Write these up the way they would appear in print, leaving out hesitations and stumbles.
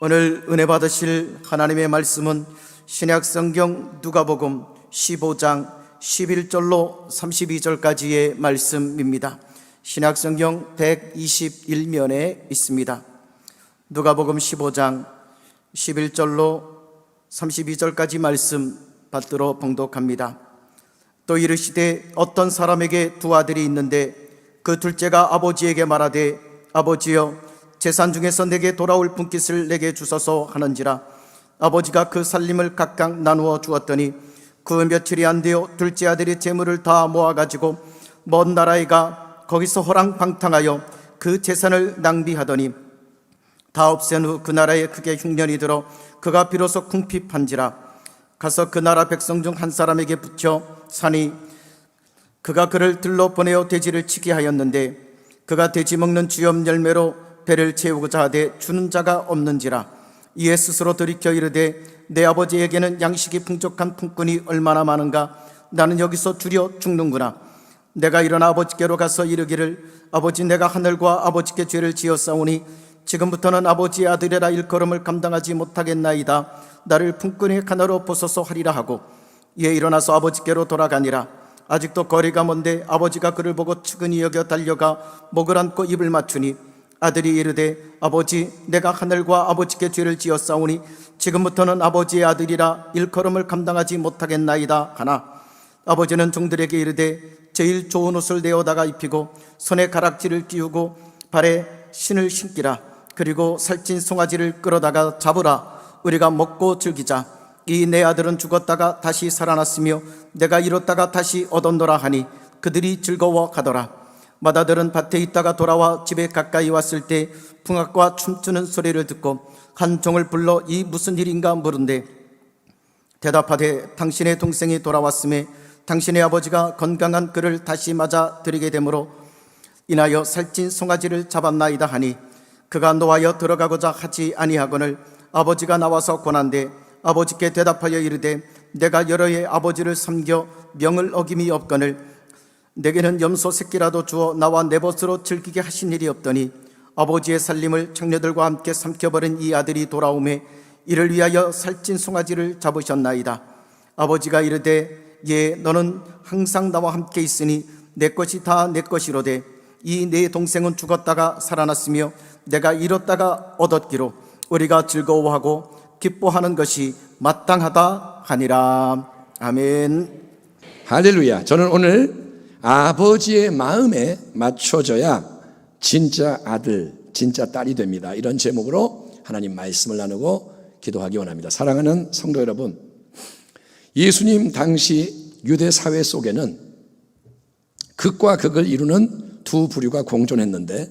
오늘 은혜 받으실 하나님의 말씀은 신약 성경 누가복음 15장 11절로 32절까지의 말씀입니다. 신약 성경 121면에 있습니다. 누가복음 15장 11절로 32절까지 말씀 받들어 봉독합니다. 또 이르시되 어떤 사람에게 두 아들이 있는데 그 둘째가 아버지에게 말하되 아버지여 재산 중에서 내게 돌아올 분깃을 내게 주소서 하는지라. 아버지가 그 살림을 각각 나누어 주었더니 그 며칠이 안 되어 둘째 아들이 재물을 다 모아가지고 먼 나라에 가 거기서 호랑방탕하여 그 재산을 낭비하더니 다 없앤 후 그 나라에 크게 흉년이 들어 그가 비로소 궁핍한지라. 가서 그 나라 백성 중 한 사람에게 붙여 사니 그가 그를 들러 보내어 돼지를 치게 하였는데 그가 돼지 먹는 주염 열매로 배를 채우고자 하되 주는 자가 없는지라. 이에 스스로 돌이켜 이르되 내 아버지에게는 양식이 풍족한 품꾼이 얼마나 많은가. 나는 여기서 주려 죽는구나. 내가 일어나 아버지께로 가서 이르기를 아버지 내가 하늘과 아버지께 죄를 지었사오니 지금부터는 아버지의 아들이라 일컬음을 감당하지 못하겠나이다. 나를 품꾼의 가나로 보소서 하리라 하고 이에 일어나서 아버지께로 돌아가니라. 아직도 거리가 먼데 아버지가 그를 보고 측은히 여겨 달려가 목을 안고 입을 맞추니 아들이 이르되 아버지 내가 하늘과 아버지께 죄를 지었사오니 지금부터는 아버지의 아들이라 일컬음을 감당하지 못하겠나이다 하나 아버지는 종들에게 이르되 제일 좋은 옷을 내어다가 입히고 손에 가락지를 끼우고 발에 신을 신기라. 그리고 살찐 송아지를 끌어다가 잡으라. 우리가 먹고 즐기자. 이 내 아들은 죽었다가 다시 살아났으며 내가 잃었다가 다시 얻었노라 하니 그들이 즐거워하더라. 맏아들은 밭에 있다가 돌아와 집에 가까이 왔을 때 풍악과 춤추는 소리를 듣고 한 종을 불러 이 무슨 일인가 물은데 대답하되 당신의 동생이 돌아왔음에 당신의 아버지가 건강한 그를 다시 맞아 드리게 되므로 인하여 살찐 송아지를 잡았나이다 하니 그가 노하여 들어가고자 하지 아니하거늘 아버지가 나와서 권한대 아버지께 대답하여 이르되 내가 여러 해 아버지를 섬겨 명을 어김이 없거늘 내게는 염소 새끼라도 주어 나와 내 벗으로 즐기게 하신 일이 없더니 아버지의 살림을 청녀들과 함께 삼켜버린 이 아들이 돌아오매 이를 위하여 살찐 송아지를 잡으셨나이다. 아버지가 이르되 예 너는 항상 나와 함께 있으니 내 것이 다 내 것이로되 이 내 동생은 죽었다가 살아났으며 내가 잃었다가 얻었기로 우리가 즐거워하고 기뻐하는 것이 마땅하다 하니라. 아멘. 할렐루야. 저는 오늘 아버지의 마음에 맞춰져야 진짜 아들, 진짜 딸이 됩니다. 이런 제목으로 하나님 말씀을 나누고 기도하기 원합니다. 사랑하는 성도 여러분, 예수님 당시 유대 사회 속에는 극과 극을 이루는 두 부류가 공존했는데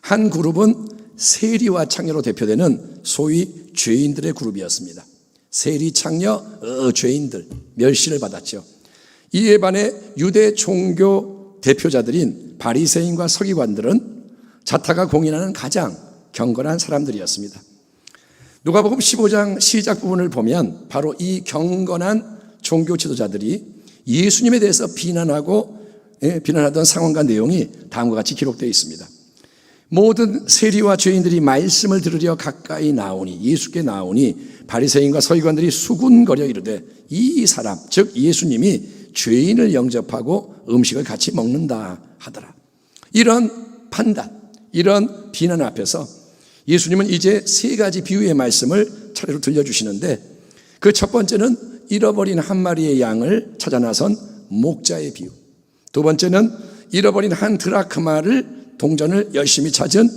한 그룹은 세리와 창녀로 대표되는 소위 죄인들의 그룹이었습니다. 세리, 창녀, 죄인들, 멸시를 받았죠. 이에 반해 유대 종교 대표자들인 바리새인과 서기관들은 자타가 공인하는 가장 경건한 사람들이었습니다. 누가복음 15장 시작 부분을 보면 바로 이 경건한 종교 지도자들이 예수님에 대해서 비난하던 상황과 내용이 다음과 같이 기록되어 있습니다. 모든 세리와 죄인들이 말씀을 들으려 가까이 나오니 예수께 나오니 바리새인과 서기관들이 수군거려 이르되 이 사람 즉 예수님이 죄인을 영접하고 음식을 같이 먹는다 하더라. 이런 판단, 이런 비난 앞에서 예수님은 이제 세 가지 비유의 말씀을 차례로 들려주시는데 그 첫 번째는 잃어버린 한 마리의 양을 찾아 나선 목자의 비유, 두 번째는 잃어버린 한 드라크마를 동전을 열심히 찾은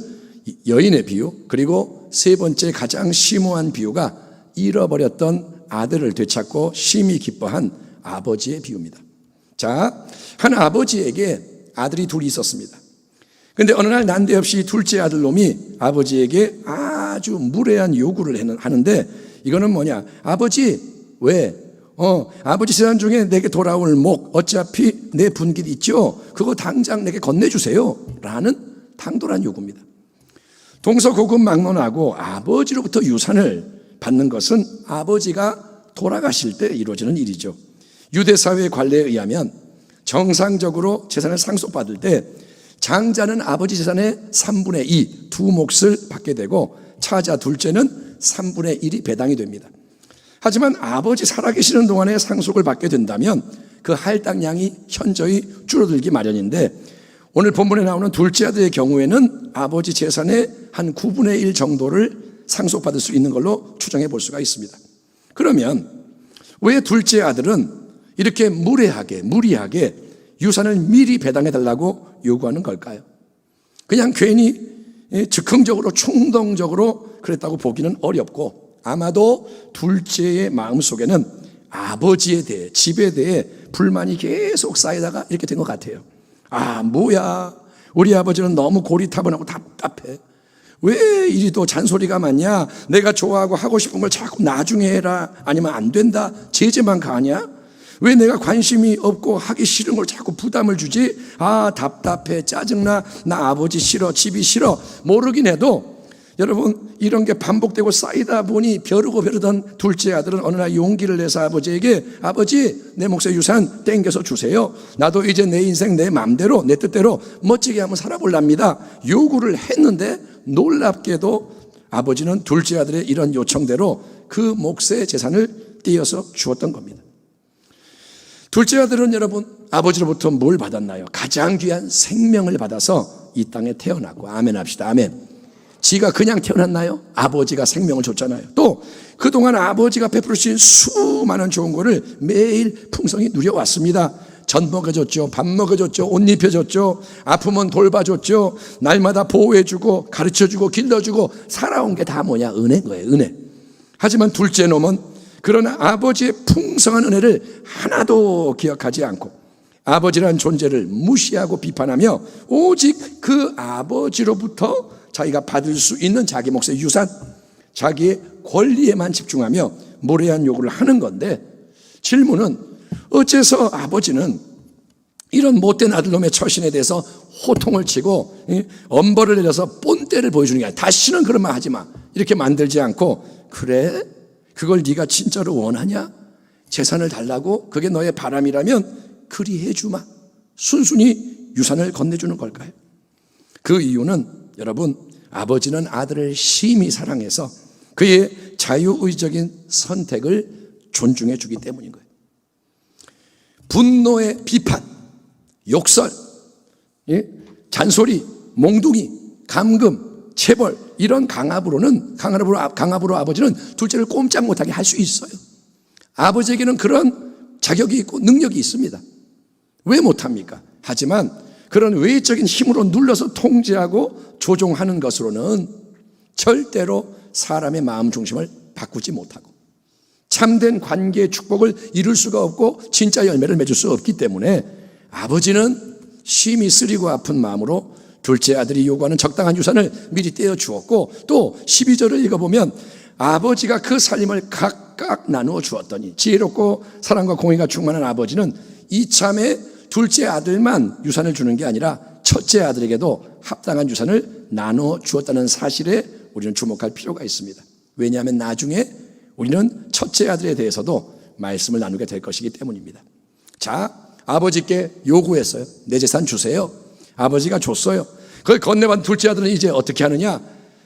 여인의 비유, 그리고 세 번째 가장 심오한 비유가 잃어버렸던 아들을 되찾고 심히 기뻐한 아버지의 비유입니다. 자, 한 아버지에게 아들이 둘이 있었습니다. 그런데 어느 날 난데없이 둘째 아들놈이 아버지에게 아주 무례한 요구를 하는데 이거는 뭐냐? 아버지, 왜? 아버지 재산 중에 내게 돌아올 목 어차피 내 분깃 있죠? 그거 당장 내게 건네주세요 라는 당돌한 요구입니다. 동서고금막론하고 아버지로부터 유산을 받는 것은 아버지가 돌아가실 때 이루어지는 일이죠. 유대사회의 관례에 의하면 정상적으로 재산을 상속받을 때 장자는 아버지 재산의 3분의 2, 두 몫을 받게 되고 차자 둘째는 3분의 1이 배당이 됩니다. 하지만 아버지 살아계시는 동안에 상속을 받게 된다면 그 할당량이 현저히 줄어들기 마련인데, 오늘 본문에 나오는 둘째 아들의 경우에는 아버지 재산의 한 9분의 1 정도를 상속받을 수 있는 걸로 추정해 볼 수가 있습니다. 그러면 왜 둘째 아들은 이렇게 무리하게 유산을 미리 배당해 달라고 요구하는 걸까요? 그냥 괜히 즉흥적으로 충동적으로 그랬다고 보기는 어렵고, 아마도 둘째의 마음속에는 아버지에 대해, 집에 대해 불만이 계속 쌓이다가 이렇게 된 것 같아요. 뭐야, 우리 아버지는 너무 고리타분하고 답답해. 왜 이리도 잔소리가 많냐? 내가 좋아하고 하고 싶은 걸 자꾸 나중에 해라, 아니면 안 된다, 제재만 가냐? 왜 내가 관심이 없고 하기 싫은 걸 자꾸 부담을 주지? 답답해, 짜증나, 나 아버지 싫어, 집이 싫어. 모르긴 해도 여러분, 이런 게 반복되고 쌓이다 보니 벼르던 둘째 아들은 어느 날 용기를 내서 아버지에게, 아버지, 내 몫의 유산 땡겨서 주세요. 나도 이제 내 인생 내 맘대로, 내 뜻대로 멋지게 한번 살아볼랍니다. 요구를 했는데 놀랍게도 아버지는 둘째 아들의 이런 요청대로 그 몫의 재산을 떼어서 주었던 겁니다. 둘째 아들은 여러분, 아버지로부터 뭘 받았나요? 가장 귀한 생명을 받아서 이 땅에 태어나고, 아멘 합시다. 아멘. 지가 그냥 태어났나요? 아버지가 생명을 줬잖아요. 또 그동안 아버지가 베풀으신 수많은 좋은 거를 매일 풍성히 누려왔습니다. 전 먹여줬죠, 밥 먹여줬죠, 옷 입혀줬죠, 아프면 돌봐줬죠, 날마다 보호해주고 가르쳐주고 길러주고 살아온 게 다 뭐냐? 은혜인 거예요, 은혜. 하지만 둘째 놈은 그런 아버지의 풍성한 은혜를 하나도 기억하지 않고 아버지라는 존재를 무시하고 비판하며 오직 그 아버지로부터 자기가 받을 수 있는 자기 몫의 유산, 자기의 권리에만 집중하며 무례한 요구를 하는 건데, 질문은 어째서 아버지는 이런 못된 아들놈의 처신에 대해서 호통을 치고 엄벌을 내려서 본때를 보여주는 게 아니라 다시는 그런 말 하지 마, 이렇게 만들지 않고, 그래? 그걸 네가 진짜로 원하냐? 재산을 달라고? 그게 너의 바람이라면 그리 해주마, 순순히 유산을 건네주는 걸까요? 그 이유는 여러분, 아버지는 아들을 심히 사랑해서 그의 자유의적인 선택을 존중해 주기 때문인 거예요. 분노의 비판, 욕설, 잔소리, 몽둥이, 감금, 체벌, 이런 강압으로 아버지는 둘째를 꼼짝 못하게 할 수 있어요. 아버지에게는 그런 자격이 있고 능력이 있습니다. 왜 못합니까? 하지만 그런 외적인 힘으로 눌러서 통제하고 조종하는 것으로는 절대로 사람의 마음 중심을 바꾸지 못하고 참된 관계의 축복을 이룰 수가 없고 진짜 열매를 맺을 수 없기 때문에 아버지는 심히 쓰리고 아픈 마음으로 둘째 아들이 요구하는 적당한 유산을 미리 떼어 주었고, 또 12절을 읽어보면 아버지가 그 살림을 각각 나누어 주었더니, 지혜롭고 사랑과 공의가 충만한 아버지는 이참에 둘째 아들만 유산을 주는 게 아니라 첫째 아들에게도 합당한 유산을 나눠 주었다는 사실에 우리는 주목할 필요가 있습니다. 왜냐하면 나중에 우리는 첫째 아들에 대해서도 말씀을 나누게 될 것이기 때문입니다. 자, 아버지께 요구했어요. 내 재산 주세요. 아버지가 줬어요. 그걸 건네받은 둘째 아들은 이제 어떻게 하느냐?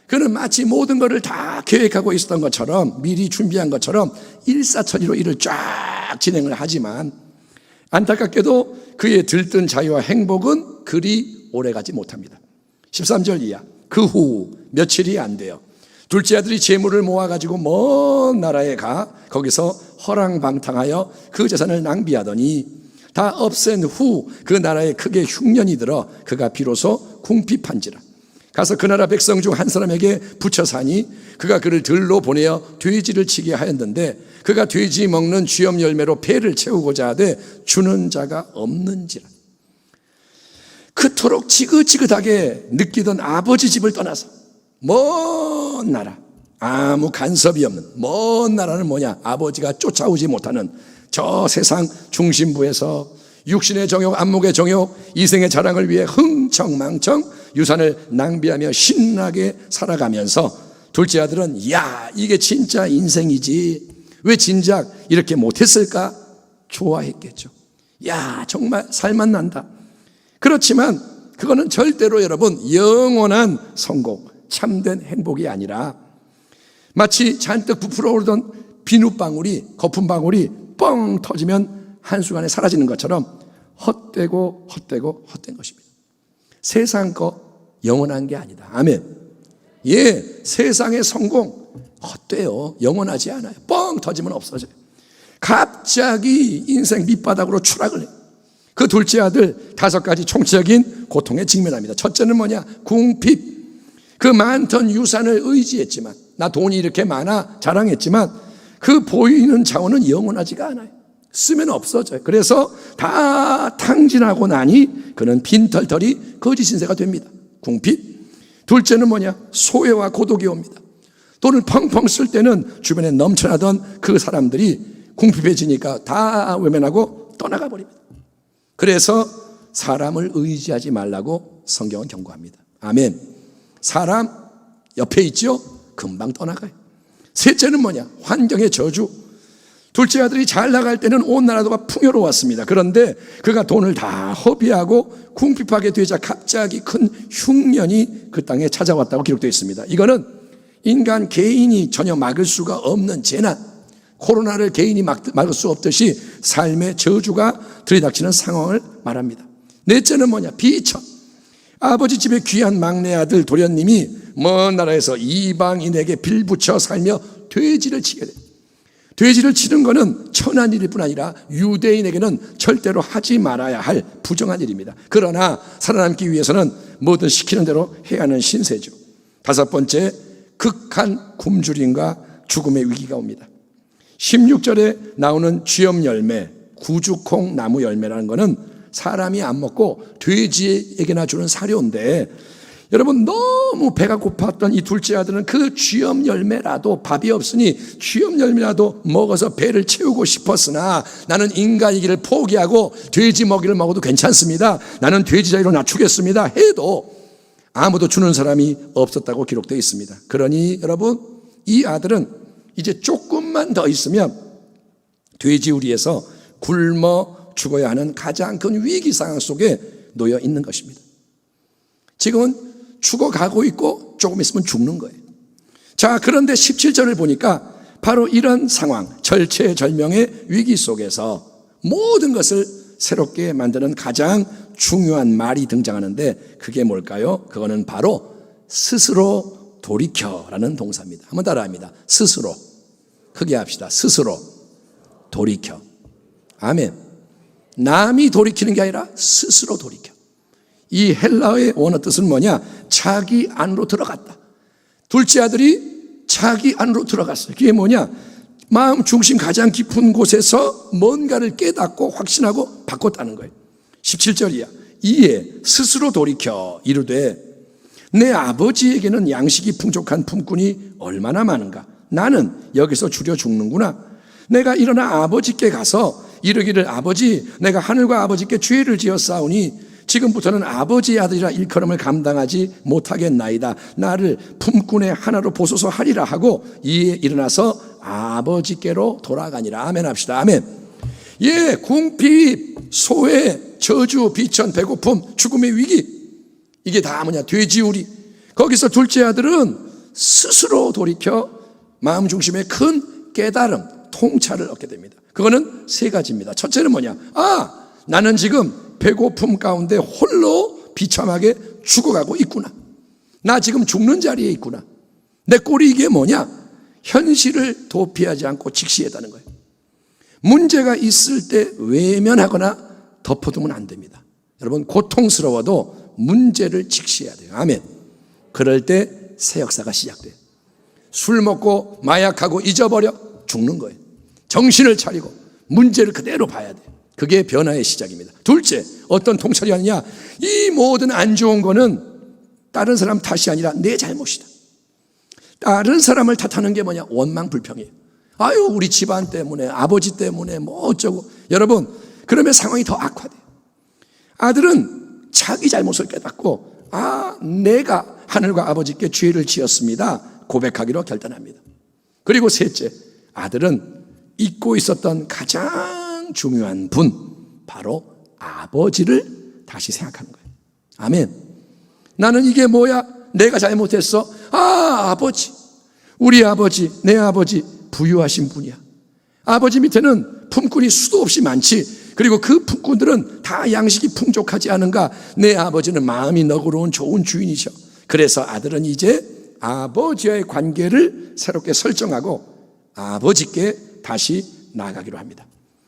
그는 마치 모든 것을 다 계획하고 있었던 것처럼, 미리 준비한 것처럼 일사천리로 일을 쫙 진행을 하지만 안타깝게도 그의 들뜬 자유와 행복은 그리 오래가지 못합니다. 13절 이하, 그 후 며칠이 안 돼요. 둘째 아들이 재물을 모아가지고 먼 나라에 가 거기서 허랑방탕하여 그 재산을 낭비하더니 다 없앤 후 그 나라에 크게 흉년이 들어 그가 비로소 궁핍한지라. 가서 그 나라 백성 중 한 사람에게 붙여 사니 그가 그를 들로 보내어 돼지를 치게 하였는데 그가 돼지 먹는 쥐염 열매로 배를 채우고자 하되 주는 자가 없는지라. 그토록 지긋지긋하게 느끼던 아버지 집을 떠나서 먼 나라, 아무 간섭이 없는 먼 나라는 뭐냐? 아버지가 쫓아오지 못하는 저 세상 중심부에서 육신의 정욕, 안목의 정욕, 이생의 자랑을 위해 흥청망청 유산을 낭비하며 신나게 살아가면서 둘째 아들은 야, 이게 진짜 인생이지, 왜 진작 이렇게 못했을까? 좋아했겠죠. 야, 정말 살만 난다. 그렇지만 그거는 절대로 여러분 영원한 성공, 참된 행복이 아니라 마치 잔뜩 부풀어 오르던 비눗방울이, 거품방울이 뻥 터지면 한순간에 사라지는 것처럼 헛되고 헛된 것입니다. 세상 거 영원한 게 아니다. 아멘. 예, 세상의 성공 헛돼요. 영원하지 않아요. 뻥 터지면 없어져요. 갑자기 인생 밑바닥으로 추락을 해요. 그 둘째 아들 5가지 총체적인 고통에 직면합니다. 첫째는 뭐냐? 궁핍. 그 많던 유산을 의지했지만, 나 돈이 이렇게 많아 자랑했지만 그 보이는 자원은 영원하지가 않아요. 쓰면 없어져요. 그래서 다 탕진하고 나니 그는 빈털털이 거짓 신세가 됩니다. 궁핍. 둘째는 뭐냐? 소외와 고독이 옵니다. 돈을 펑펑 쓸 때는 주변에 넘쳐나던 그 사람들이 궁핍해지니까 다 외면하고 떠나가 버립니다. 그래서 사람을 의지하지 말라고 성경은 경고합니다. 아멘. 사람 옆에 있죠? 금방 떠나가요. 셋째는 뭐냐? 환경의 저주. 둘째 아들이 잘 나갈 때는 온 나라가 풍요로웠습니다. 그런데 그가 돈을 다 허비하고 궁핍하게 되자 갑자기 큰 흉년이 그 땅에 찾아왔다고 기록되어 있습니다. 이거는 인간 개인이 전혀 막을 수가 없는 재난, 코로나를 개인이 막을 수 없듯이 삶의 저주가 들이닥치는 상황을 말합니다. 넷째는 뭐냐? 비천. 아버지 집에 귀한 막내 아들 도련님이 먼 나라에서 이방인에게 빌붙여 살며 돼지를 치게 돼요. 돼지를 치는 것은 천한 일일 뿐 아니라 유대인에게는 절대로 하지 말아야 할 부정한 일입니다. 그러나 살아남기 위해서는 뭐든 시키는 대로 해야 하는 신세죠. 5번째, 극한 굶주림과 죽음의 위기가 옵니다. 16절에 나오는 쥐염 열매, 구주콩 나무 열매라는 것은 사람이 안 먹고 돼지에게나 주는 사료인데, 여러분 너무 배가 고팠던 이 둘째 아들은 그 쥐염 열매라도, 밥이 없으니 쥐염 열매라도 먹어서 배를 채우고 싶었으나 나는 인간이기를 포기하고 돼지 먹이를 먹어도 괜찮습니다, 나는 돼지 자리로 낮추겠습니다 해도 아무도 주는 사람이 없었다고 기록되어 있습니다. 그러니 여러분, 이 아들은 이제 조금만 더 있으면 돼지우리에서 굶어 죽어야 하는 가장 큰 위기 상황 속에 놓여 있는 것입니다. 지금은 죽어가고 있고 조금 있으면 죽는 거예요. 자, 그런데 17절을 보니까 바로 이런 상황, 절체절명의 위기 속에서 모든 것을 새롭게 만드는 가장 중요한 말이 등장하는데, 그게 뭘까요? 그거는 바로 스스로 돌이켜라는 동사입니다. 한번 따라합니다. 스스로. 크게 합시다. 스스로 돌이켜. 아멘. 남이 돌이키는 게 아니라 스스로 돌이켜. 이 헬라어의 원어 뜻은 뭐냐? 자기 안으로 들어갔다. 둘째 아들이 자기 안으로 들어갔어요. 그게 뭐냐? 마음 중심 가장 깊은 곳에서 뭔가를 깨닫고 확신하고 바꿨다는 거예요. 17절이야. 이에 스스로 돌이켜 이르되 내 아버지에게는 양식이 풍족한 품꾼이 얼마나 많은가? 나는 여기서 줄여 죽는구나. 내가 일어나 아버지께 가서 이르기를 아버지, 내가 하늘과 아버지께 죄를 지었사오니 지금부터는 아버지의 아들이라 일컬음을 감당하지 못하겠나이다. 나를 품꾼의 하나로 보소서 하리라 하고 이에 일어나서 아버지께로 돌아가니라. 아멘 합시다. 아멘. 예, 궁핍, 소외, 저주, 비천, 배고픔, 죽음의 위기, 이게 다 뭐냐? 돼지우리. 거기서 둘째 아들은 스스로 돌이켜 마음 중심의 큰 깨달음, 통찰을 얻게 됩니다. 그거는 3가지입니다. 첫째는 뭐냐? 나는 지금 배고픔 가운데 홀로 비참하게 죽어가고 있구나. 나 지금 죽는 자리에 있구나. 내 꼴이 이게 뭐냐? 현실을 도피하지 않고 직시했다는 거예요. 문제가 있을 때 외면하거나 덮어두면 안 됩니다. 여러분, 고통스러워도 문제를 직시해야 돼요. 아멘. 그럴 때 새 역사가 시작돼요. 술 먹고 마약하고 잊어버려 죽는 거예요. 정신을 차리고 문제를 그대로 봐야 돼요. 그게 변화의 시작입니다. 둘째, 어떤 통찰이 아니냐? 이 모든 안 좋은 거는 다른 사람 탓이 아니라 내 잘못이다. 다른 사람을 탓하는 게 뭐냐? 원망 불평이에요. 아유, 우리 집안 때문에, 아버지 때문에 뭐 어쩌고. 여러분, 그러면 상황이 더 악화돼요. 아들은 자기 잘못을 깨닫고 내가 하늘과 아버지께 죄를 지었습니다 고백하기로 결단합니다. 그리고 셋째, 아들은 잊고 있었던 가장 중요한 분, 바로 아버지를 다시 생각하는 거예요. 아멘. 나는 이게 뭐야? 내가 잘못했어. 아버지, 우리 아버지, 내 아버지 부유하신 분이야. 아버지 밑에는 품꾼이 수도 없이 많지. 그리고 그 품꾼들은 다 양식이 풍족하지 않은가. 내 아버지는 마음이 너그러운 좋은 주인이셔. 그래서 아들은 이제 아버지와의 관계를 새롭게 설정하고 아버지께 다시 나아가기로 합니다.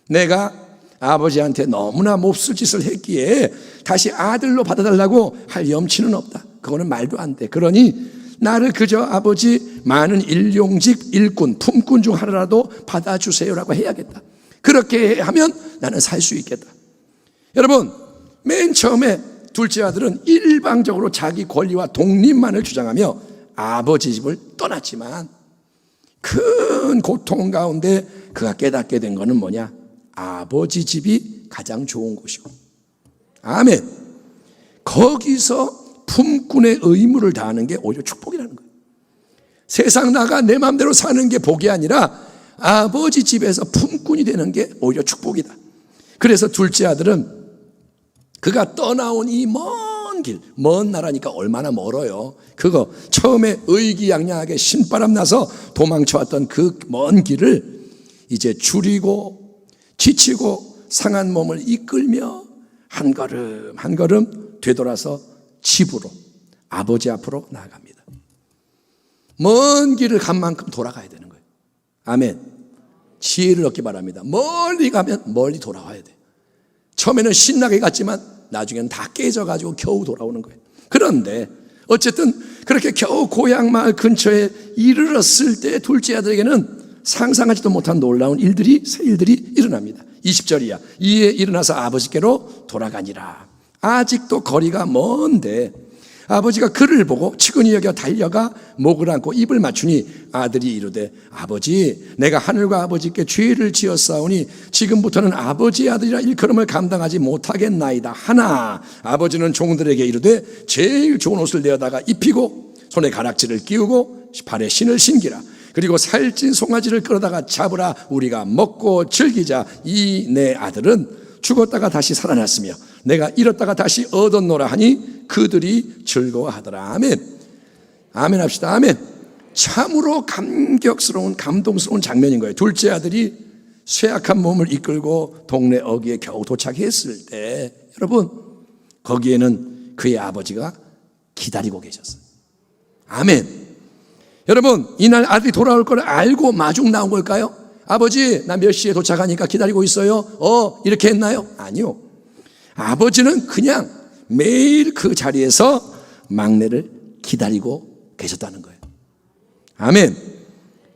내가 아버지한테 너무나 몹쓸 짓을 했기에 다시 아들로 받아달라고 할 염치는 없다. 그거는 말도 안 돼. 그러니 나를 그저 아버지 많은 일용직 일꾼 품꾼 중 하나라도 받아주세요라고 해야겠다. 그렇게 하면 나는 살 수 있겠다. 여러분, 맨 처음에 둘째 아들은 일방적으로 자기 권리와 독립만을 주장하며 아버지 집을 떠났지만 큰 고통 가운데 그가 깨닫게 된 것은 뭐냐? 아버지 집이 가장 좋은 곳이고, 아멘. 거기서 품꾼의 의무를 다하는 게 오히려 축복이라는 거예요. 세상 나가 내 마음대로 사는 게 복이 아니라 아버지 집에서 품꾼이 되는 게 오히려 축복이다. 그래서 둘째 아들은 그가 떠나온 이 먼 길, 먼 나라니까 얼마나 멀어요. 그거 처음에 의기양양하게 신바람 나서 도망쳐왔던 그 먼 길을 이제 줄이고 지치고 상한 몸을 이끌며 한 걸음 한 걸음 되돌아서 집으로, 아버지 앞으로 나아갑니다. 먼 길을 간 만큼 돌아가야 되는 거예요. 아멘. 지혜를 얻기 바랍니다. 멀리 가면 멀리 돌아와야 돼. 처음에는 신나게 갔지만 나중에는 다 깨져가지고 겨우 돌아오는 거예요. 그런데 어쨌든 그렇게 겨우 고향 마을 근처에 이르렀을 때 둘째 아들에게는 상상하지도 못한 놀라운 일들이, 새 일들이 일어납니다. 20절이야. 이에 일어나서 아버지께로 돌아가니라. 아직도 거리가 먼데 아버지가 그를 보고 측은히 여겨 달려가 목을 안고 입을 맞추니 아들이 이르되 아버지, 내가 하늘과 아버지께 죄를 지었사오니 지금부터는 아버지의 아들이라 일컬음을 감당하지 못하겠나이다 하나 아버지는 종들에게 이르되 제일 좋은 옷을 내어다가 입히고 손에 가락지를 끼우고 발에 신을 신기라. 그리고 살찐 송아지를 끌어다가 잡으라. 우리가 먹고 즐기자. 이 내 아들은 죽었다가 다시 살아났으며 내가 잃었다가 다시 얻었노라 하니 그들이 즐거워하더라. 아멘. 아멘 합시다. 아멘. 참으로 감격스러운, 감동스러운 장면인 거예요. 둘째 아들이 쇠약한 몸을 이끌고 동네 어귀에 겨우 도착했을 때 여러분, 거기에는 그의 아버지가 기다리고 계셨어요. 아멘. 여러분, 이날 아들이 돌아올 걸 알고 마중 나온 걸까요? 아버지, 나 몇 시에 도착하니까 기다리고 있어요. 이렇게 했나요? 아니요. 아버지는 그냥 매일 그 자리에서 막내를 기다리고 계셨다는 거예요. 아멘.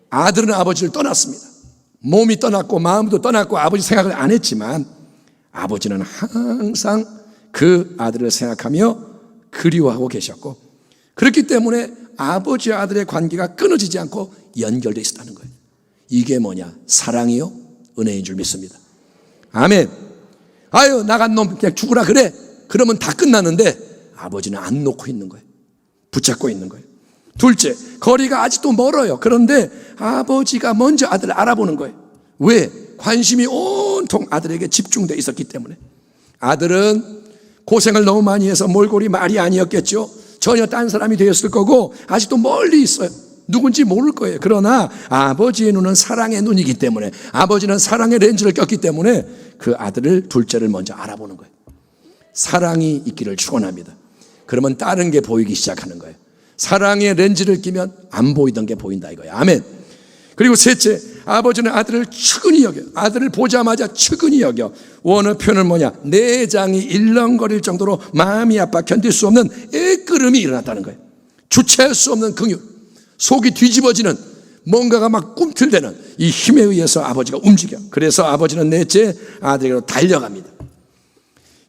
아들은 아버지를 떠났습니다. 몸이 떠났고 마음도 떠났고 아버지 생각을 안 했지만 아버지는 항상 그 아들을 생각하며 그리워하고 계셨고, 그렇기 때문에 아버지와 아들의 관계가 끊어지지 않고 연결되어 있었다는 거예요. 이게 뭐냐? 사랑이요? 은혜인 줄 믿습니다. 아멘. 아유, 나간 놈 그냥 죽으라 그래. 그러면 다 끝나는데 아버지는 안 놓고 있는 거예요. 붙잡고 있는 거예요. 둘째, 거리가 아직도 멀어요. 그런데 아버지가 먼저 아들을 알아보는 거예요. 왜? 관심이 온통 아들에게 집중되어 있었기 때문에. 아들은 고생을 너무 많이 해서 몰골이 말이 아니었겠죠. 전혀 딴 사람이 되었을 거고 아직도 멀리 있어요. 누군지 모를 거예요. 그러나 아버지의 눈은 사랑의 눈이기 때문에, 아버지는 사랑의 렌즈를 꼈기 때문에 그 아들을, 둘째를 먼저 알아보는 거예요. 사랑이 있기를 축원합니다. 그러면 다른 게 보이기 시작하는 거예요. 사랑의 렌즈를 끼면 안 보이던 게 보인다 이거예요. 아멘. 그리고 셋째, 아버지는 아들을 측은히 여겨. 아들을 보자마자 측은히 여겨. 원어 표현은 뭐냐? 내장이 일렁거릴 정도로 마음이 아파 견딜 수 없는 애끓음이 일어났다는 거예요. 주체할 수 없는 긍휼, 속이 뒤집어지는, 뭔가가 막 꿈틀대는 이 힘에 의해서 아버지가 움직여. 그래서 아버지는 넷째 아들에게로 달려갑니다.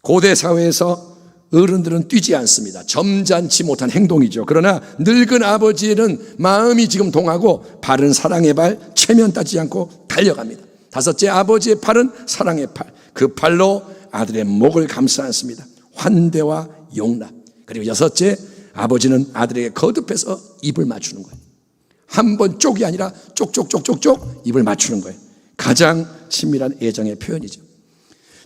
고대 사회에서 어른들은 뛰지 않습니다. 점잖지 못한 행동이죠. 그러나 늙은 아버지는 마음이 지금 동하고 발은 사랑의 발, 체면 따지지 않고 달려갑니다. 다섯째, 아버지의 팔은 사랑의 팔. 그 팔로 아들의 목을 감싸 안습니다. 환대와 용납. 그리고 여섯째, 아버지는 아들에게 거듭해서 입을 맞추는 거예요. 한 번 쪽이 아니라 쪽쪽쪽쪽쪽 입을 맞추는 거예요. 가장 친밀한 애정의 표현이죠.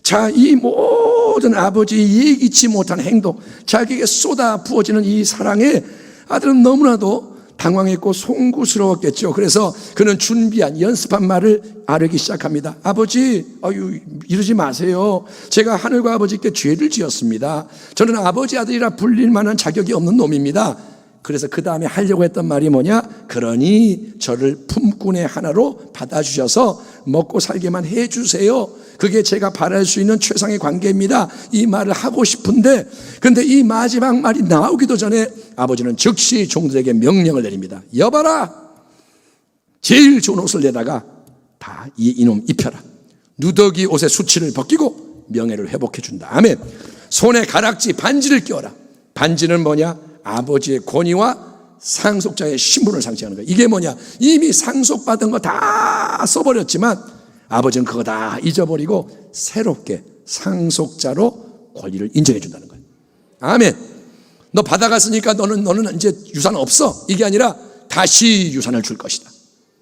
자, 이 모든 아버지의 예기치 못한 행동, 자기에게 쏟아 부어지는 이 사랑에 아들은 너무나도 당황했고 송구스러웠겠죠. 그래서 그는 준비한 연습한 말을 아뢰기 시작합니다. 아버지, 이러지 마세요. 제가 하늘과 아버지께 죄를 지었습니다. 저는 아버지 아들이라 불릴 만한 자격이 없는 놈입니다. 그래서 그 다음에 하려고 했던 말이 뭐냐? 그러니 저를 품꾼의 하나로 받아주셔서 먹고 살게만 해주세요. 그게 제가 바랄 수 있는 최상의 관계입니다. 이 말을 하고 싶은데, 근데 이 마지막 말이 나오기도 전에 아버지는 즉시 종들에게 명령을 내립니다. 여봐라, 제일 좋은 옷을 내다가 다 이놈 입혀라. 누더기 옷의 수치를 벗기고 명예를 회복해 준다. 아멘. 손에 가락지 반지를 끼워라. 반지는 뭐냐? 아버지의 권위와 상속자의 신분을 상징하는 거예요. 이게 뭐냐? 이미 상속받은 거 다 써버렸지만 아버지는 그거 다 잊어버리고 새롭게 상속자로 권리를 인정해 준다는 거예요. 아멘. 너 받아갔으니까 너는 이제 유산 없어. 이게 아니라 다시 유산을 줄 것이다.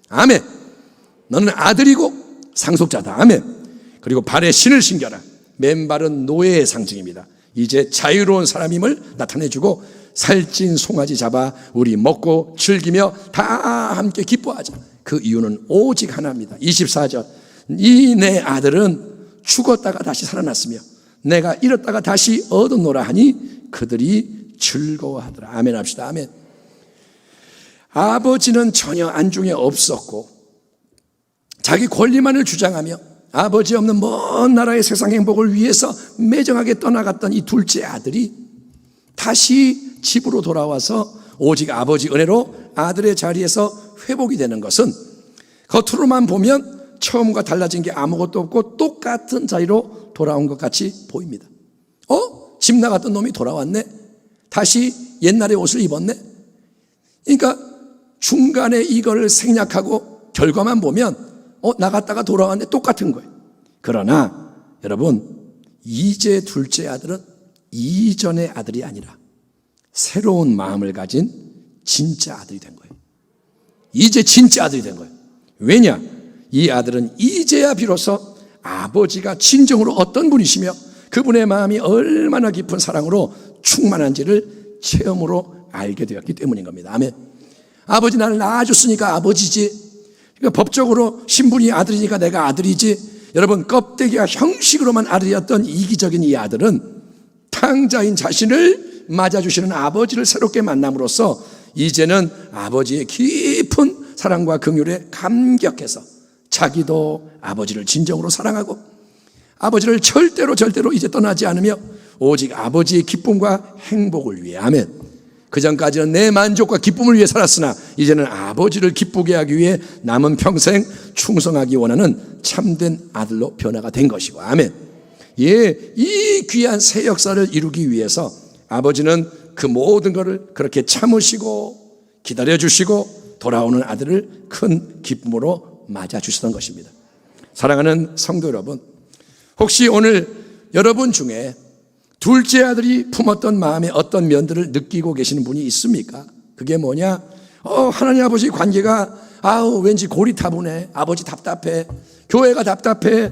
아멘. 너는 아들이고 상속자다. 아멘. 그리고 발에 신을 신겨라. 맨발은 노예의 상징입니다. 이제 자유로운 사람임을 나타내주고 살찐 송아지 잡아 우리 먹고 즐기며 다 함께 기뻐하자. 그 이유는 오직 하나입니다. 24절. 이 내 아들은 죽었다가 다시 살아났으며 내가 잃었다가 다시 얻었노라 하니 그들이 즐거워하더라. 아멘 합시다. 아멘. 아버지는 전혀 안중에 없었고 자기 권리만을 주장하며 아버지 없는 먼 나라의 세상 행복을 위해서 매정하게 떠나갔던 이 둘째 아들이 다시 집으로 돌아와서 오직 아버지 은혜로 아들의 자리에서 회복이 되는 것은 겉으로만 보면 처음과 달라진 게 아무것도 없고 똑같은 자리로 돌아온 것 같이 보입니다. 집 나갔던 놈이 돌아왔네. 다시 옛날의 옷을 입었네. 그러니까 중간에 이거를 생략하고 결과만 보면 나갔다가 돌아왔네. 똑같은 거예요. 그러나 여러분, 이제 둘째 아들은 이전의 아들이 아니라 새로운 마음을 가진 진짜 아들이 된 거예요. 이제 진짜 아들이 된 거예요. 왜냐? 이 아들은 이제야 비로소 아버지가 진정으로 어떤 분이시며 그분의 마음이 얼마나 깊은 사랑으로 충만한지를 체험으로 알게 되었기 때문인 겁니다. 아멘. 아버지 나를 낳아줬으니까 아버지지. 그러니까 법적으로 신분이 아들이니까 내가 아들이지. 여러분, 껍데기와 형식으로만 아들이었던 이기적인 이 아들은 탕자인 자신을 맞아주시는 아버지를 새롭게 만남으로써 이제는 아버지의 깊은 사랑과 긍휼에 감격해서 자기도 아버지를 진정으로 사랑하고 아버지를 절대로 이제 떠나지 않으며 오직 아버지의 기쁨과 행복을 위해. 아멘. 그전까지는 내 만족과 기쁨을 위해 살았으나 이제는 아버지를 기쁘게 하기 위해 남은 평생 충성하기 원하는 참된 아들로 변화가 된 것이고. 아멘. 예, 이 귀한 새 역사를 이루기 위해서 아버지는 그 모든 것을 그렇게 참으시고 기다려주시고 돌아오는 아들을 큰 기쁨으로 맞아주시던 것입니다. 사랑하는 성도 여러분, 혹시 오늘 여러분 중에 둘째 아들이 품었던 마음의 어떤 면들을 느끼고 계시는 분이 있습니까? 그게 뭐냐? 하나님 아버지 관계가 왠지 고리타분해. 아버지 답답해. 교회가 답답해.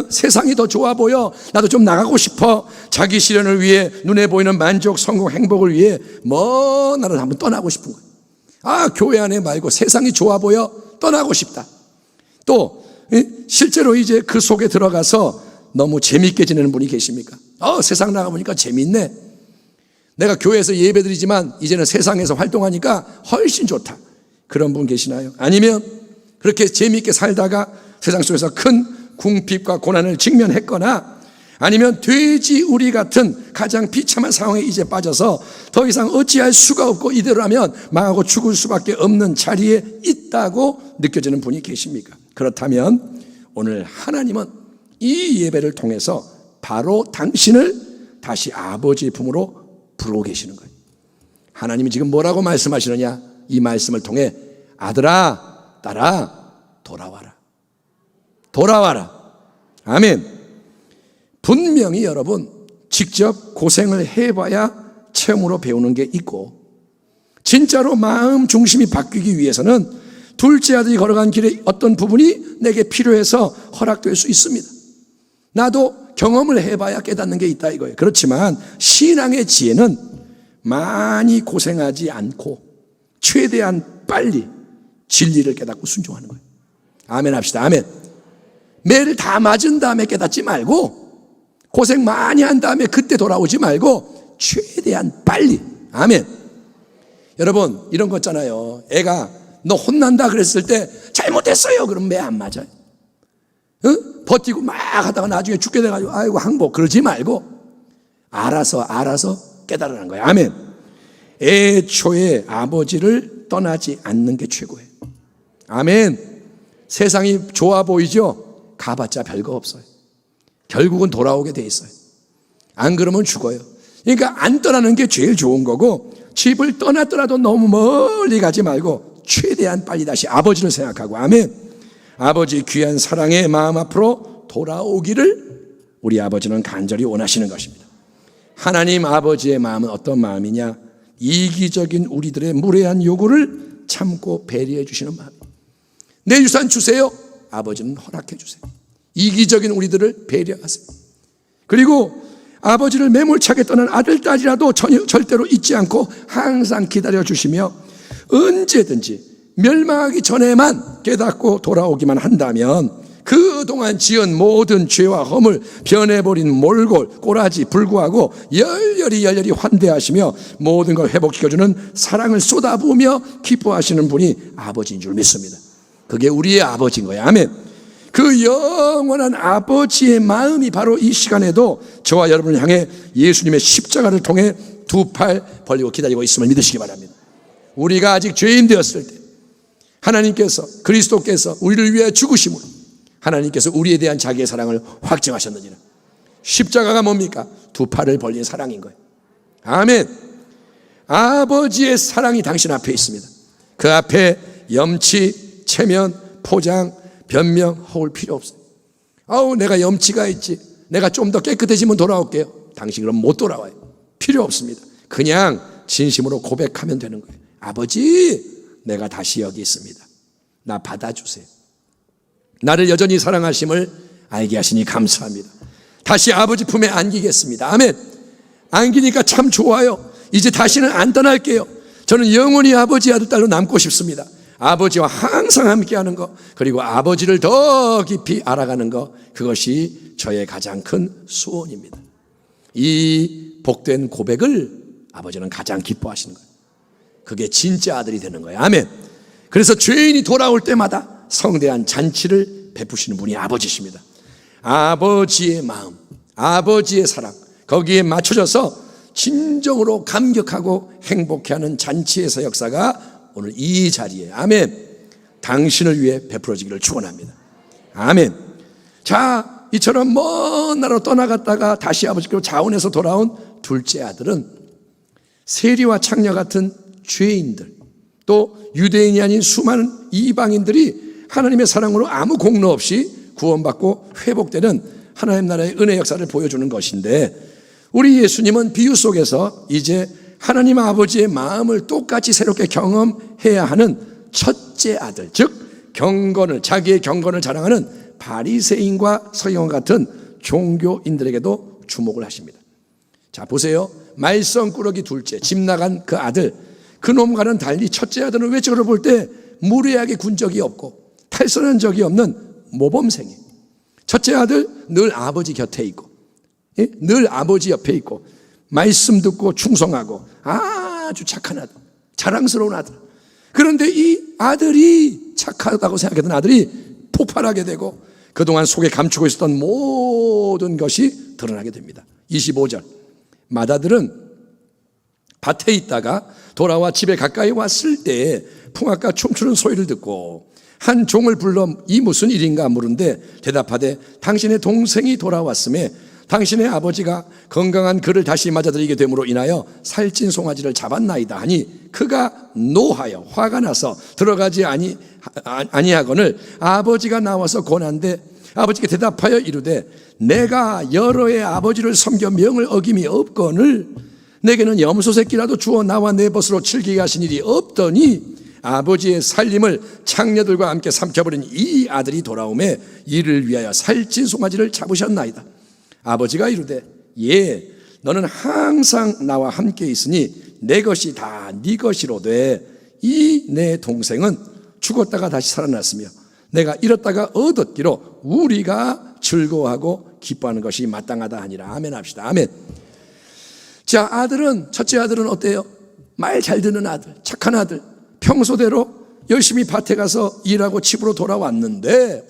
세상이 더 좋아 보여. 나도 좀 나가고 싶어. 자기 실현을 위해 눈에 보이는 만족, 성공, 행복을 위해 먼 나라를 한번 떠나고 싶은 거예요. 교회 안에 말고 세상이 좋아 보여. 떠나고 싶다. 또 실제로 이제 그 속에 들어가서 너무 재미있게 지내는 분이 계십니까? 세상 나가보니까 재밌네. 내가 교회에서 예배드리지만 이제는 세상에서 활동하니까 훨씬 좋다. 그런 분 계시나요? 아니면 그렇게 재미있게 살다가 세상 속에서 큰 궁핍과 고난을 직면했거나 아니면 돼지 우리 같은 가장 비참한 상황에 이제 빠져서 더 이상 어찌할 수가 없고 이대로라면 망하고 죽을 수밖에 없는 자리에 있다고 느껴지는 분이 계십니까? 그렇다면 오늘 하나님은 이 예배를 통해서 바로 당신을 다시 아버지의 품으로 부르고 계시는 거예요. 하나님이 지금 뭐라고 말씀하시느냐? 이 말씀을 통해 아들아, 딸아, 돌아와라. 돌아와라. 아멘. 분명히 여러분 직접 고생을 해봐야 체험으로 배우는 게 있고 진짜로 마음 중심이 바뀌기 위해서는 둘째 아들이 걸어간 길에 어떤 부분이 내게 필요해서 허락될 수 있습니다. 나도 경험을 해봐야 깨닫는 게 있다 이거예요. 그렇지만 신앙의 지혜는 많이 고생하지 않고 최대한 빨리 진리를 깨닫고 순종하는 거예요. 아멘 합시다. 아멘. 매를 다 맞은 다음에 깨닫지 말고, 고생 많이 한 다음에 그때 돌아오지 말고 최대한 빨리. 아멘. 여러분, 이런 거 있잖아요. 애가 너 혼난다 그랬을 때 잘못했어요 그럼 매 안 맞아요. 버티고 막 하다가 나중에 죽게 돼가지고 아이고 항복, 그러지 말고 알아서 깨달으라는 거예요. 아멘. 애초에 아버지를 떠나지 않는 게 최고예요. 아멘. 세상이 좋아 보이죠? 가봤자 별거 없어요. 결국은 돌아오게 돼 있어요. 안 그러면 죽어요. 그러니까 안 떠나는 게 제일 좋은 거고, 집을 떠났더라도 너무 멀리 가지 말고 최대한 빨리 다시 아버지를 생각하고, 아멘. 아버지 귀한 사랑의 마음 앞으로 돌아오기를 우리 아버지는 간절히 원하시는 것입니다. 하나님 아버지의 마음은 어떤 마음이냐? 이기적인 우리들의 무례한 요구를 참고 배려해 주시는 마음. 내 유산 주세요. 아버지는 허락해 주세요. 이기적인 우리들을 배려하세요. 그리고 아버지를 매몰차게 떠난 아들, 딸이라도 절대로 잊지 않고 항상 기다려 주시며 언제든지 멸망하기 전에만 깨닫고 돌아오기만 한다면 그동안 지은 모든 죄와 허물, 변해버린 몰골, 꼬라지 불구하고 열렬히 환대하시며 모든 걸 회복시켜주는 사랑을 쏟아부으며 기뻐하시는 분이 아버지인 줄 믿습니다. 그게 우리의 아버지인 거예요. 아멘. 그 영원한 아버지의 마음이 바로 이 시간에도 저와 여러분을 향해 예수님의 십자가를 통해 두 팔 벌리고 기다리고 있음을 믿으시기 바랍니다. 우리가 아직 죄인 되었을 때 하나님께서, 그리스도께서 우리를 위해 죽으심으로 하나님께서 우리에 대한 자기의 사랑을 확증하셨느니라. 십자가가 뭡니까? 두 팔을 벌린 사랑인 거예요. 아멘. 아버지의 사랑이 당신 앞에 있습니다. 그 앞에 염치, 체면, 포장, 변명, 허울 필요 없어요. 아우 내가 염치가 있지, 내가 좀 더 깨끗해지면 돌아올게요. 당신 그럼 못 돌아와요. 필요 없습니다. 그냥 진심으로 고백하면 되는 거예요. 아버지, 내가 다시 여기 있습니다. 나 받아주세요. 나를 여전히 사랑하심을 알게 하시니 감사합니다. 다시 아버지 품에 안기겠습니다. 아멘. 안기니까 참 좋아요. 이제 다시는 안 떠날게요. 저는 영원히 아버지 아들 딸로 남고 싶습니다. 아버지와 항상 함께하는 것, 그리고 아버지를 더 깊이 알아가는 것, 그것이 저의 가장 큰 소원입니다. 이 복된 고백을 아버지는 가장 기뻐하시는 거예요. 그게 진짜 아들이 되는 거예요. 아멘. 그래서 죄인이 돌아올 때마다 성대한 잔치를 베푸시는 분이 아버지십니다. 아버지의 마음, 아버지의 사랑, 거기에 맞춰져서 진정으로 감격하고 행복해하는 잔치에서 역사가 오늘 이 자리에, 아멘, 당신을 위해 베풀어지기를 축원합니다. 아멘. 자, 이처럼 먼 나라로 떠나갔다가 다시 아버지께로 자원해서 돌아온 둘째 아들은 세리와 창녀 같은 죄인들, 또 유대인이 아닌 수많은 이방인들이 하나님의 사랑으로 아무 공로 없이 구원받고 회복되는 하나님 나라의 은혜 역사를 보여주는 것인데, 우리 예수님은 비유 속에서 이제 하나님 아버지의 마음을 똑같이 새롭게 경험해야 하는 첫째 아들, 즉 경건을, 자기의 경건을 자랑하는 바리새인과 서기관 같은 종교인들에게도 주목을 하십니다. 자, 보세요. 말썽꾸러기 둘째, 집 나간 그 아들, 그놈과는 달리 첫째 아들은 외적으로 볼 때 무례하게 군 적이 없고 탈선한 적이 없는 모범생이에요. 첫째 아들 늘 아버지 곁에 있고, 늘 아버지 옆에 있고, 말씀 듣고 충성하고 아주 착한 아들, 자랑스러운 아들. 그런데 이 아들이, 착하다고 생각했던 아들이 폭발하게 되고 그동안 속에 감추고 있었던 모든 것이 드러나게 됩니다. 25절, 맏아들은 밭에 있다가 돌아와 집에 가까이 왔을 때에 풍악과 춤추는 소리를 듣고 한 종을 불러 이 무슨 일인가 물은데 대답하되 당신의 동생이 돌아왔음에 당신의 아버지가 건강한 그를 다시 맞아들이게 됨으로 인하여 살찐 송아지를 잡았나이다 하니 그가 노하여 화가 나서 들어가지 아니하거늘 아버지가 나와서 권한대 아버지께 대답하여 이르되 내가 여러 해 아버지를 섬겨 명을 어김이 없거늘 내게는 염소 새끼라도 주어 나와 내 벗으로 즐기게 하신 일이 없더니 아버지의 살림을 창녀들과 함께 삼켜버린 이 아들이 돌아오매 이를 위하여 살찐 송아지를 잡으셨나이다. 아버지가 이르되 예, 너는 항상 나와 함께 있으니 내 것이 다 네 것이로되 이 내 동생은 죽었다가 다시 살아났으며 내가 잃었다가 얻었기로 우리가 즐거워하고 기뻐하는 것이 마땅하다 하니라. 아멘 합시다. 아멘. 자, 첫째 아들은 어때요? 말 잘 듣는 아들, 착한 아들, 평소대로 열심히 밭에 가서 일하고 집으로 돌아왔는데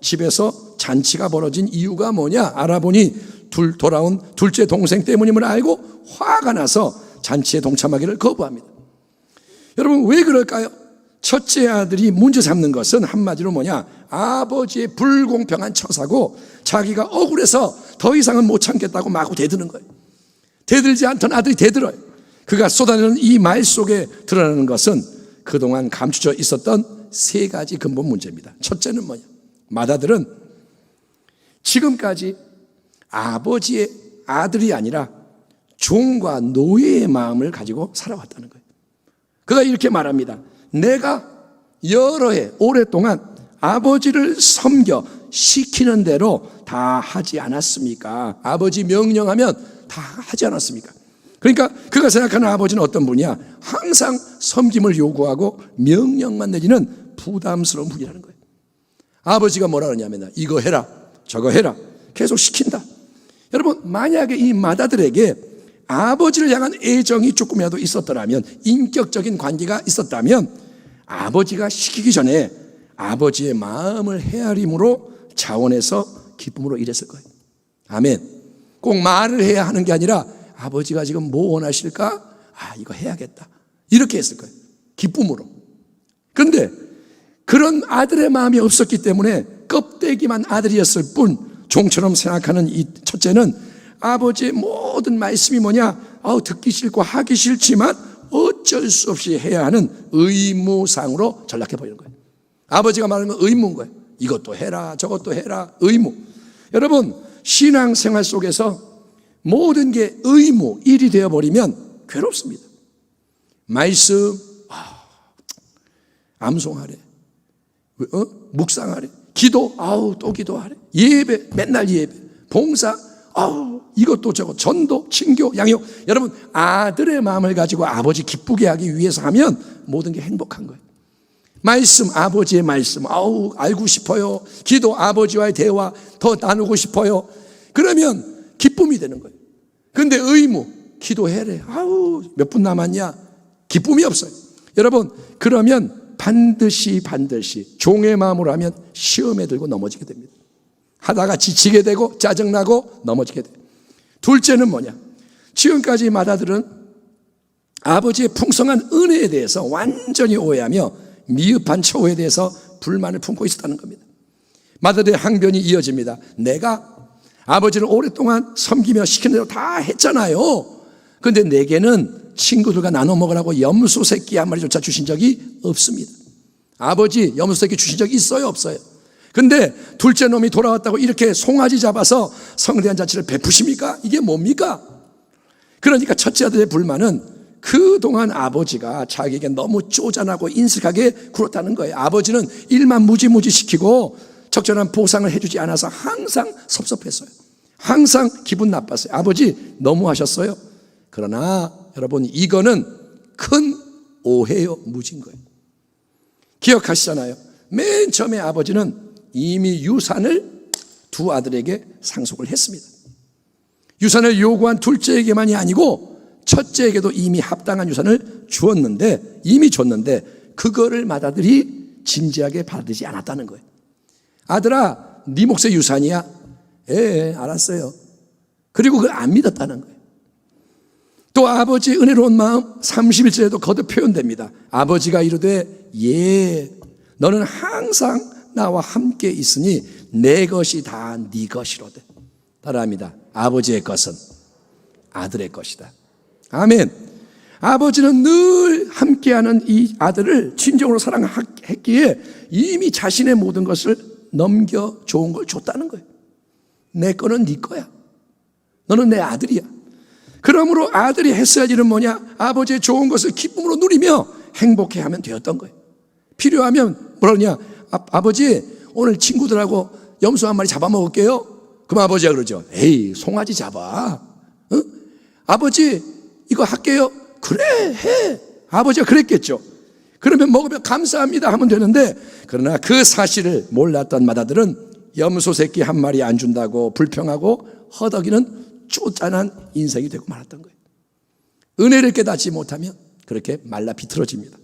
집에서 잔치가 벌어진 이유가 뭐냐? 알아보니 돌아온 둘째 동생 때문임을 알고 화가 나서 잔치에 동참하기를 거부합니다. 여러분, 왜 그럴까요? 첫째 아들이 문제 삼는 것은 한마디로 뭐냐? 아버지의 불공평한 처사고 자기가 억울해서 더 이상은 못 참겠다고 마구 대드는 거예요. 대들지 않던 아들이 대들어요. 그가 쏟아내는 이 말 속에 드러나는 것은 그동안 감추져 있었던 세 가지 근본 문제입니다. 첫째는 뭐냐? 맏아들은 지금까지 아버지의 아들이 아니라 종과 노예의 마음을 가지고 살아왔다는 거예요. 그가 이렇게 말합니다. 내가 여러 해 오랫동안 아버지를 섬겨 시키는 대로 다 하지 않았습니까? 아버지 명령하면 다 하지 않았습니까? 그러니까 그가 생각하는 아버지는 어떤 분이야? 항상 섬김을 요구하고 명령만 내리는 부담스러운 분이라는 거예요. 아버지가 뭐라 그러냐면 이거 해라 저거 해라 계속 시킨다. 여러분, 만약에 이 맏아들에게 아버지를 향한 애정이 조금이라도 있었더라면, 인격적인 관계가 있었다면 아버지가 시키기 전에 아버지의 마음을 헤아림으로 자원해서 기쁨으로 일했을 거예요. 아멘. 꼭 말을 해야 하는 게 아니라 아버지가 지금 뭐 원하실까? 이거 해야겠다. 이렇게 했을 거예요. 기쁨으로. 그런데 그런 아들의 마음이 없었기 때문에 껍데기만 아들이었을 뿐 종처럼 생각하는 이 첫째는 아버지의 모든 말씀이 뭐냐? 듣기 싫고 하기 싫지만 어쩔 수 없이 해야 하는 의무상으로 전락해버리는 거예요. 아버지가 말하는 건 의무인 거예요. 이것도 해라 저것도 해라, 의무. 여러분, 신앙생활 속에서 모든 게 의무, 일이 되어버리면 괴롭습니다. 말씀 암송하래, 묵상하래, 기도 또 기도하래, 예배 맨날 예배, 봉사 이것도 저것, 전도, 친교, 양육. 여러분, 아들의 마음을 가지고 아버지 기쁘게 하기 위해서 하면 모든 게 행복한 거예요. 말씀, 아버지의 말씀 알고 싶어요. 기도, 아버지와의 대화 더 나누고 싶어요. 그러면 기쁨이 되는 거예요. 그런데 의무, 기도해래. 몇 분 남았냐? 기쁨이 없어요. 여러분, 그러면 반드시 종의 마음으로 하면 시험에 들고 넘어지게 됩니다. 하다가 지치게 되고 짜증나고 넘어지게 돼요. 둘째는 뭐냐? 지금까지 맏아들은 아버지의 풍성한 은혜에 대해서 완전히 오해하며 미흡한 처우에 대해서 불만을 품고 있었다는 겁니다. 맏아들의 항변이 이어집니다. 내가 아버지를 오랫동안 섬기며 시키는 대로 다 했잖아요. 그런데 내게는 친구들과 나눠 먹으라고 염소 새끼 한 마리조차 주신 적이 없습니다. 아버지 염소 새끼 주신 적이 있어요, 없어요? 근데 둘째 놈이 돌아왔다고 이렇게 송아지 잡아서 성대한 잔치를 베푸십니까? 이게 뭡니까? 그러니까 첫째 아들의 불만은 그동안 아버지가 자기에게 너무 쪼잔하고 인색하게 굴었다는 거예요. 아버지는 일만 무지무지 시키고 적절한 보상을 해주지 않아서 항상 섭섭했어요. 항상 기분 나빴어요. 아버지 너무 하셨어요. 그러나 여러분, 이거는 큰 오해요, 무지인 거예요. 기억하시잖아요. 맨 처음에 아버지는 이미 유산을 두 아들에게 상속을 했습니다. 유산을 요구한 둘째에게만이 아니고 첫째에게도 이미 합당한 유산을 이미 줬는데 그거를 맏아들이 진지하게 받지 않았다는 거예요. 아들아, 네 몫의 유산이야? 알았어요. 그리고 그걸 안 믿었다는 거예요. 또 아버지의 은혜로운 마음 31절에도 거듭 표현됩니다. 아버지가 이르되 너는 항상 나와 함께 있으니 내 것이 다 네 것이로되. 따라합니다. 아버지의 것은 아들의 것이다. 아멘. 아버지는 늘 함께하는 이 아들을 진정으로 사랑했기에 이미 자신의 모든 것을 넘겨 좋은 걸 줬다는 거예요. 내 거는 네 거야. 너는 내 아들이야. 그러므로 아들이 했어야 할 일은 뭐냐? 아버지의 좋은 것을 기쁨으로 누리며 행복해하면 되었던 거예요. 필요하면 뭐라 그러냐? 아버지, 오늘 친구들하고 염소 한 마리 잡아먹을게요. 그럼 아버지가 그러죠. 송아지 잡아. 아버지, 이거 할게요. 그래, 해. 아버지가 그랬겠죠. 그러면 먹으면 감사합니다 하면 되는데, 그러나 그 사실을 몰랐던 마다들은 염소 새끼 한 마리 안 준다고 불평하고 허덕이는 쪼잔한 인생이 되고 말았던 거예요. 은혜를 깨닫지 못하면 그렇게 말라 비틀어집니다.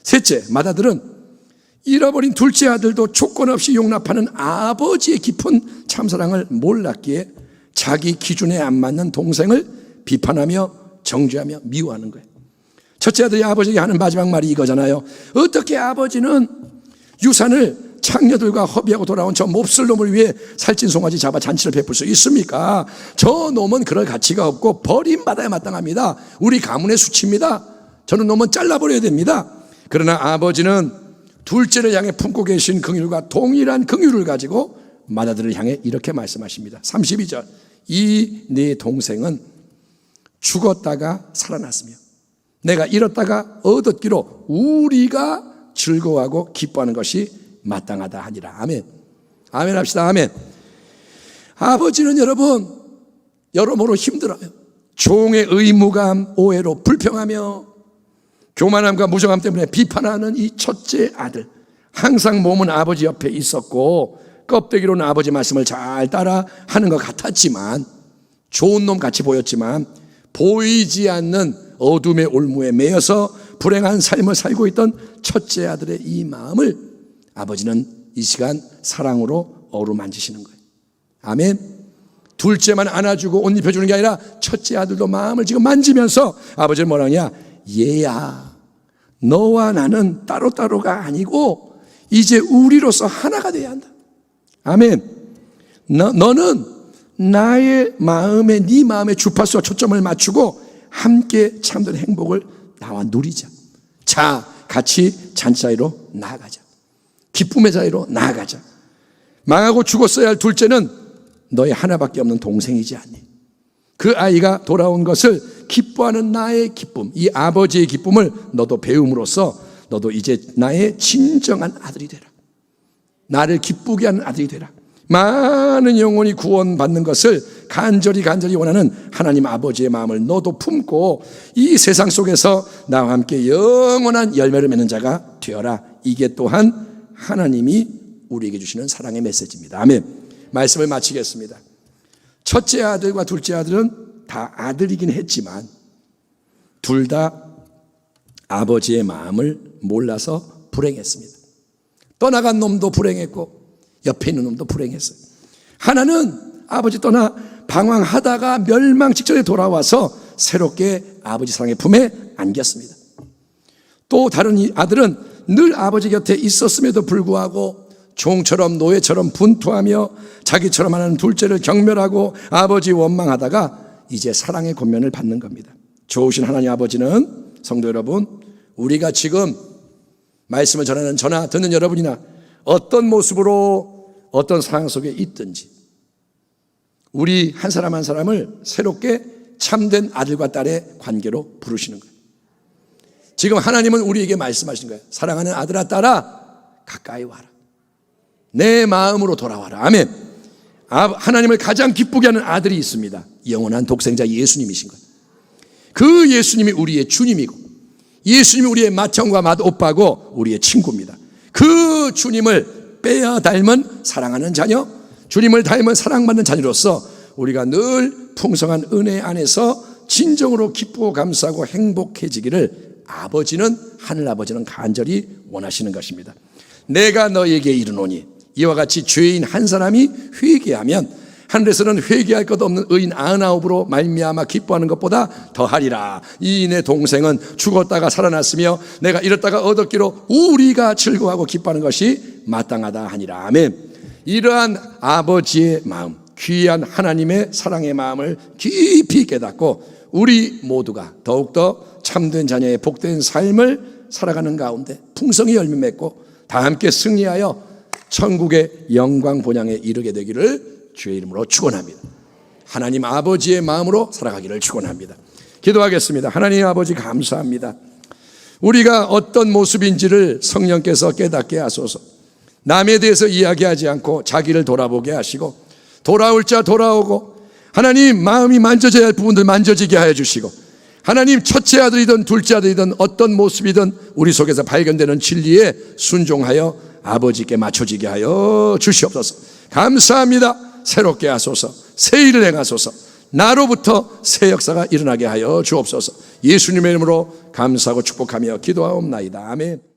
셋째, 마다들은 잃어버린 둘째 아들도 조건 없이 용납하는 아버지의 깊은 참사랑을 몰랐기에 자기 기준에 안 맞는 동생을 비판하며 정죄하며 미워하는 거예요. 첫째 아들이 아버지에게 하는 마지막 말이 이거잖아요. 어떻게 아버지는 유산을 창녀들과 허비하고 돌아온 저 몹쓸 놈을 위해 살찐 송아지 잡아 잔치를 베풀 수 있습니까? 저 놈은 그럴 가치가 없고 버림받아야 마땅합니다. 우리 가문의 수치입니다. 저는 놈은 잘라버려야 됩니다. 그러나 아버지는 둘째를 향해 품고 계신 긍휼과 동일한 긍휼을 가지고 맏아들을 향해 이렇게 말씀하십니다. 32절, 이 네 동생은 죽었다가 살아났으며 내가 잃었다가 얻었기로 우리가 즐거워하고 기뻐하는 것이 마땅하다 하니라. 아멘. 아멘 합시다. 아멘. 아버지는 여러분 여러모로 힘들어요. 종의 의무감, 오해로 불평하며 교만함과 무정함 때문에 비판하는 이 첫째 아들, 항상 몸은 아버지 옆에 있었고 껍데기로는 아버지 말씀을 잘 따라 하는 것 같았지만, 좋은 놈 같이 보였지만 보이지 않는 어둠의 올무에 매여서 불행한 삶을 살고 있던 첫째 아들의 이 마음을 아버지는 이 시간 사랑으로 어루만지시는 거예요. 아멘. 둘째만 안아주고 옷 입혀주는 게 아니라 첫째 아들도 마음을 지금 만지면서 아버지는 뭐라 하냐, 얘야, 너와 나는 따로따로가 아니고 이제 우리로서 하나가 돼야 한다. 아멘. 너는 나의 마음에, 네 마음의 주파수와 초점을 맞추고 함께 참된 행복을 나와 누리자. 자, 같이 잔치자리로 나아가자. 기쁨의 자리로 나아가자. 망하고 죽었어야 할 둘째는 너의 하나밖에 없는 동생이지 않니? 그 아이가 돌아온 것을 기뻐하는 나의 기쁨, 이 아버지의 기쁨을 너도 배움으로써 너도 이제 나의 진정한 아들이 되라. 나를 기쁘게 하는 아들이 되라. 많은 영혼이 구원받는 것을 간절히 원하는 하나님 아버지의 마음을 너도 품고 이 세상 속에서 나와 함께 영원한 열매를 맺는 자가 되어라. 이게 또한 하나님이 우리에게 주시는 사랑의 메시지입니다. 아멘. 말씀을 마치겠습니다. 첫째 아들과 둘째 아들은 다 아들이긴 했지만 둘 다 아버지의 마음을 몰라서 불행했습니다. 떠나간 놈도 불행했고 옆에 있는 놈도 불행했어요. 하나는 아버지 떠나 방황하다가 멸망 직전에 돌아와서 새롭게 아버지 사랑의 품에 안겼습니다. 또 다른 이 아들은 늘 아버지 곁에 있었음에도 불구하고 종처럼 노예처럼 분투하며 자기처럼 하는 둘째를 경멸하고 아버지 원망하다가 이제 사랑의 권면을 받는 겁니다. 좋으신 하나님 아버지는, 성도 여러분, 우리가 지금 말씀을 전하는 저나 듣는 여러분이나 어떤 모습으로 어떤 상황 속에 있든지 우리 한 사람 한 사람을 새롭게 참된 아들과 딸의 관계로 부르시는 거예요. 지금 하나님은 우리에게 말씀하시는 거예요. 사랑하는 아들아, 딸아, 가까이 와라. 내 마음으로 돌아와라. 아멘. 하나님을 가장 기쁘게 하는 아들이 있습니다. 영원한 독생자 예수님이신 거예요. 그 예수님이 우리의 주님이고 예수님이 우리의 맏형과 맏오빠고 우리의 친구입니다. 그 주님을 빼어 닮은 사랑하는 자녀, 주님을 닮은 사랑받는 자녀로서 우리가 늘 풍성한 은혜 안에서 진정으로 기쁘고 감사하고 행복해지기를 하늘아버지는 간절히 원하시는 것입니다. 내가 너에게 이르노니, 이와 같이 죄인 한 사람이 회개하면 하늘에서는 회개할 것 없는 의인 99으로 말미암아 기뻐하는 것보다 더하리라. 이 내 동생은 죽었다가 살아났으며 내가 잃었다가 얻었기로 우리가 즐거워하고 기뻐하는 것이 마땅하다 하니라. 아멘. 이러한 아버지의 마음, 귀한 하나님의 사랑의 마음을 깊이 깨닫고 우리 모두가 더욱더 참된 자녀의 복된 삶을 살아가는 가운데 풍성히 열매 맺고 다 함께 승리하여 천국의 영광 본향에 이르게 되기를 주의 이름으로 축원합니다. 하나님 아버지의 마음으로 살아가기를 축원합니다. 기도하겠습니다. 하나님 아버지 감사합니다. 우리가 어떤 모습인지를 성령께서 깨닫게 하소서. 남에 대해서 이야기하지 않고 자기를 돌아보게 하시고, 돌아올 자 돌아오고, 하나님 마음이 만져져야 할 부분들 만져지게 하여 주시고, 하나님 첫째 아들이든 둘째 아들이든 어떤 모습이든 우리 속에서 발견되는 진리에 순종하여 아버지께 맞춰지게 하여 주시옵소서. 감사합니다. 새롭게 하소서. 새 일을 행하소서. 나로부터 새 역사가 일어나게 하여 주옵소서. 예수님의 이름으로 감사하고 축복하며 기도하옵나이다. 아멘.